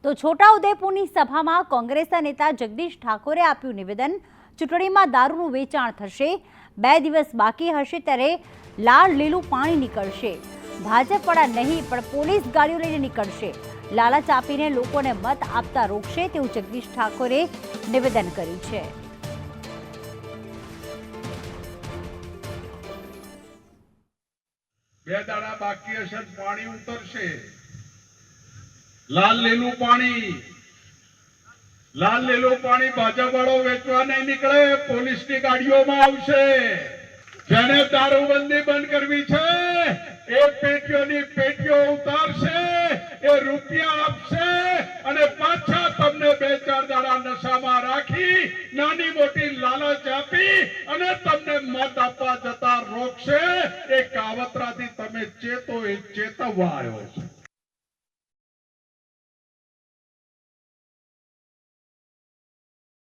તો છોટાઉદેપુરની સભામાં કોંગ્રેસના નેતા જગદીશ ઠાકોરે આપ્યું નિવેદન, ચૂંટણીમાં દારૂનું વેચાણ થશે, 2 દિવસ બાકી હશે ત્યારે લાલ લીલું પાણી નીકળશે, ભાજપવાળા નહીં પણ પોલીસ ગાડીઓ લઈને નીકળશે, લાલચ આપીને લોકોને મત આપતા રોકશે તેવું જગદીશ ઠાકોરે નિવેદન કર્યું છે। બે દાડા બાકી હશે, પાણી ઉતરશે, લાલ લીલું પાણી ભાજપ વાળો વેચવા નહીં નીકળે, પોલીસની ગાડીઓમાં આવશે। જેને દારૂબંધી બંધ કરવી છે એ પેટીઓની પેટીઓ ઉતારશે, એ રૂપિયા આપશે અને પાછા તમને 2-4 દાડા નશામાં રાખી નાની મોટી લાલચ આપી અને તમને મત આપવા જતા રોકશે। એ કાવતરાથી તમે ચેતો, એ ચેતવવા આવ્યો છે।